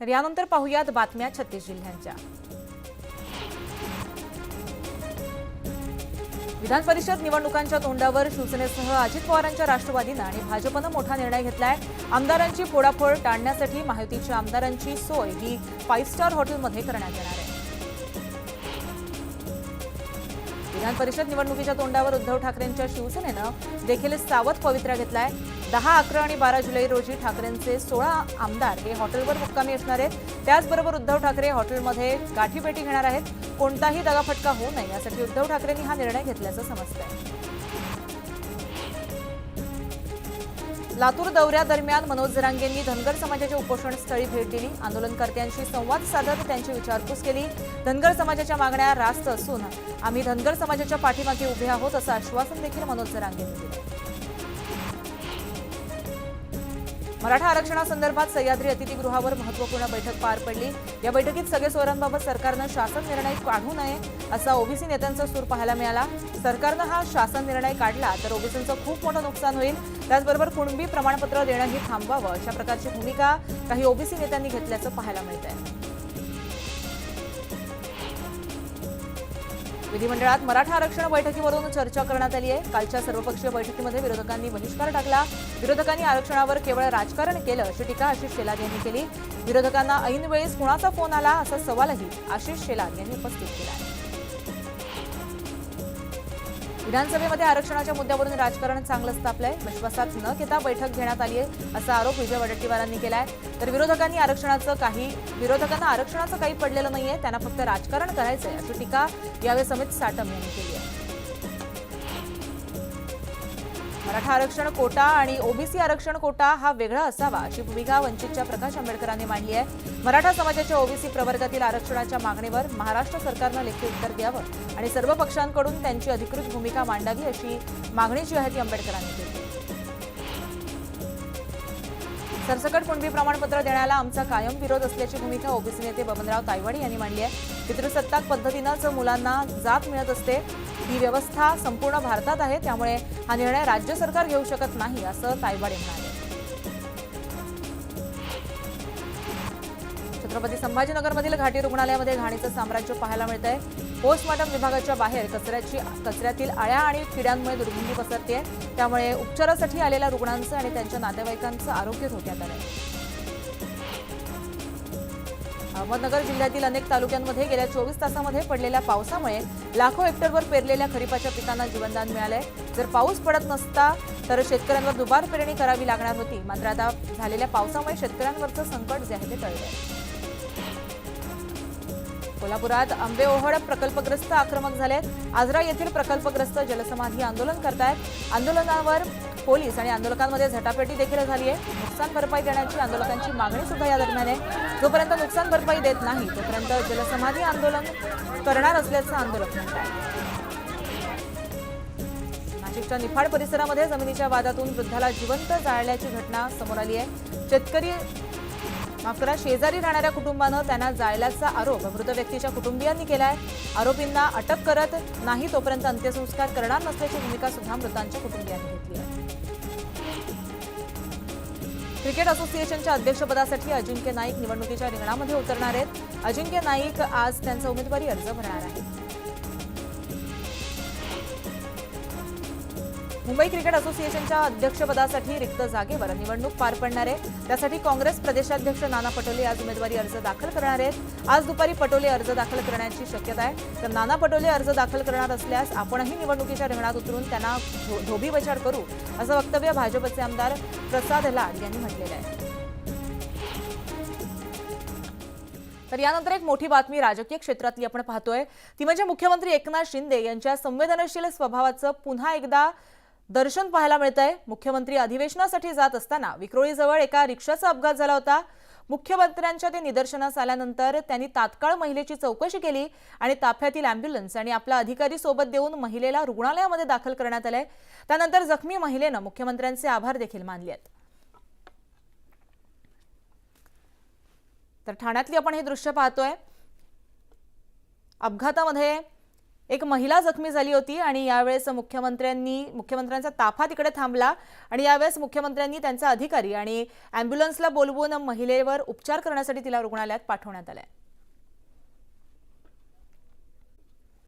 तर यानंतर पाहूयात बातम्या 36 जिल्ह्यांच्या। विधान परिषद निवडणुकांच्या तोंडावर शिवसेनेसह अजित पवारांच्या राष्ट्रवादीनं आणि भाजपनं मोठा निर्णय घेतलाय। आमदारांची फोडाफोड टाळण्यासाठी महायुतीच्या आमदारांची सोय ही 5 स्टार हॉटेलमध्ये करण्यात येणार आहे। विधान परिषद निवडणुकीच्या तोंडावर उद्धव ठाकरेंच्या शिवसेनेनं देखील सावध पवित्रा घेतलाय। 10, 11 आणि 12 जुलै रोजी ठाकरेंचे 16 आमदार हे हॉटेलवर मुक्कामी असणार आहेत। त्याचबरोबर उद्धव ठाकरे हॉटेलमध्ये गाठीभेटी घेणार आहेत। कोणताही दगाफटका होऊ नये यासाठी उद्धव ठाकरेंनी हा निर्णय घेतल्याचं समजतंय। लातूर दौऱ्यादरम्यान मनोज जरांगेंनी धनगर समाजाच्या उपोषणस्थळी भेट दिली। आंदोलनकर्त्यांशी संवाद साधत त्यांची विचारपूस केली। धनगर समाजाच्या मागण्या रास्त असून आम्ही धनगर समाजाच्या पाठीमागे उभे आहोत असं आश्वासन देखील मनोज जरांगेंनी दिलं। मराठा आरक्षणासंदर्भात सह्याद्री अतिथीगृहावर महत्त्वपूर्ण बैठक पार पडली। या बैठकीत सगळे सोयऱ्यांबाबत सरकारनं शासन निर्णय काढू नये असा ओबीसी नेत्यांचा सूर पाहायला मिळाला। सरकारनं हा शासन निर्णय काढला तर ओबीसींचं खूप मोठं नुकसान होईल। त्याचबरोबर कुणबी प्रमाणपत्र देणंही थांबवावं अशा प्रकारची भूमिका काही ओबीसी नेत्यांनी घेतल्याचं पाहायला मिळतंय। विधिमंडळात मराठा आरक्षण बैठकीवरून चर्चा करण्यात आली आहे। कालच्या सर्वपक्षीय बैठकीमध्ये विरोधकांनी बहिष्कार टाकला। विरोधकांनी आरक्षणावर केवळ राजकारण केलं अशी टीका आशिष शेलार यांनी केली। विरोधकांना ऐन वेळेस कुणाचा फोन आला असा सवालही आशिष शेलार यांनी उपस्थित केला। विधानसभेमध्ये आरक्षणाच्या मुद्द्यावरून राजकारण चांगलंच तापलंय। विश्वासात न घेता बैठक घेण्यात आली आहे असा आरोप विजय वडेट्टीवारांनी केलाय। तर विरोधकांना आरक्षणाचं काही पडलेलं नाहीये, त्यांना फक्त राजकारण करायचंय अशी टीका यावेळी समित साटम यांनी केली आहे। मराठा आरक्षण कोटा आणि ओबीसी आरक्षण कोटा हा वेगळा असावा अशी भूमिका वंचितच्या प्रकाश आंबेडकरांनी मांडली आहे। मराठा समाजाच्या ओबीसी प्रवर्गातील आरक्षणाच्या मागणीवर महाराष्ट्र सरकारनं लेखी उत्तर द्यावं आणि सर्व पक्षांकडून त्यांची अधिकृत भूमिका मांडावी अशी मागणी जी आहे ती आंबेडकरांनी केली। सरसकट कुणबी प्रमाणपत्र देण्याला आमचा कायम विरोध असल्याची भूमिका ओबीसी नेते बबनराव तायवाडे यांनी मांडली आहे। पितृसत्ताक पद्धतीनंच मुलांना जात मिळत असते, ही व्यवस्था संपूर्ण भारतात आहे, त्यामुळे हा निर्णय राज्य सरकार घेऊ शकत नाही असं तायवाडे म्हणाले। छत्रपती संभाजीनगरमधील घाटी रुग्णालयामध्ये घाणीचं साम्राज्य पाहायला मिळतंय। पोस्टमॉर्टम विभागाच्या बाहेर कचऱ्यातील अळ्या आणि किड्यांमुळे दुर्गंधी पसरते, त्यामुळे उपचारासाठी आलेल्या रुग्णांचं आणि त्यांच्या नातेवाईकांचं आरोग्य धोक्यात आलंय। अहमदनगर जिल्ह्यातील अनेक तालुक्यांमध्ये गेल्या 24 तासांमध्ये पडलेल्या पावसामुळे लाखो हेक्टरवर पेरलेल्या खरीपाच्या पिकांना जीवनदान मिळालंय। जर पाऊस पडत नसता तर शेतकऱ्यांवर दुबार पेरणी करावी लागणार होती, मात्र आता झालेल्या पावसामुळे शेतकऱ्यांवरचं संकट जे आहे ते टळलंय। कोल्हापुरात आंबेओहळ प्रकल्पग्रस्त आक्रमक झालेत। आजरा येथील प्रकल्पग्रस्त जलसमाधी आंदोलन करतायत। आंदोलनावर पोलीस आणि आंदोलकांमध्ये झटापटी देखील झाली आहे। नुकसान भरपाई देण्याची आंदोलकांची मागणी सुद्धा या दरम्यान आहे। जोपर्यंत नुकसान भरपाई देत नाही तोपर्यंत जलसमाधी आंदोलन करणार असल्याचं आंदोलक म्हणतात। नाशिकच्या निफाड परिसरामध्ये जमिनीच्या वादातून वृद्धाला जिवंत जाळल्याची घटना समोर आली आहे। शेजारी राहणाऱ्या कुटुंबानं त्यांना जाळल्याचा आरोप मृत व्यक्तीच्या कुटुंबियांनी केलाय। आरोपींना अटक करत नाही तोपर्यंत अंत्यसंस्कार करणार नसल्याची भूमिका सुद्धा मृतांच्या कुटुंबियांनी घेतली आहे। क्रिकेट असोसिएशनच्या अध्यक्षपदासाठी अजिंक्य नाईक निवडणुकीच्या रिंगणामध्ये उतरणार आहेत। अजिंक्य नाईक आज त्यांचा उमेदवारी अर्ज भरणार आहेत। मुंबई क्रिकेट असोसिएशनच्या अध्यक्षपदासाठी रिक्त जागेवर निवडणूक पार पडणार आहे। त्यासाठी काँग्रेस प्रदेशाध्यक्ष नाना पटोले आज उमेदवारी अर्ज दाखल करणार आहेत। आज दुपारी पटोले अर्ज दाखल करण्याची शक्यता आहे। तर नाना पटोले अर्ज दाखल करणार असल्यास आपणही निवडणुकीच्या रिंगणात उतरून त्यांना धोबीपछाड करू असं वक्तव्य भाजपचे आमदार प्रसाद लाड यांनी म्हटलेलं आहे। तर यानंतर एक मोठी बातमी राजकीय क्षेत्रातली आपण पाहतोय, ती म्हणजे मुख्यमंत्री एकनाथ शिंदे यांच्या संवेदनशील स्वभावाचं पुन्हा एकदा दर्शन पाहायला मिळतंय। मुख्यमंत्री अधिवेशनासाठी जात असताना विक्रोळीजवळ एका रिक्षाचा अपघात झाला होता। मुख्यमंत्र्यांच्या ते निदर्शनास आल्यानंतर त्यांनी तात्काळ महिलेची चौकशी केली आणि ताफ्यातील अँब्युलन्स आणि आपला अधिकारी सोबत देऊन महिलेला रुग्णालयामध्ये दाखल करण्यात आले। त्यानंतर जखमी महिलेनं मुख्यमंत्र्यांचे आभार देखील मानले आहेत। तर ठाण्यातली आपण हे दृश्य पाहतोय। अपघातामध्ये एक महिला जखमी झाली होती आणि यावेळेस मुख्यमंत्र्यांचा ताफा तिकडे थांबला आणि यावेळेस मुख्यमंत्र्यांनी त्यांचा अधिकारी आणि अँब्युलन्सला बोलवून महिलेवर उपचार करण्यासाठी तिला रुग्णालयात पाठवण्यात आले.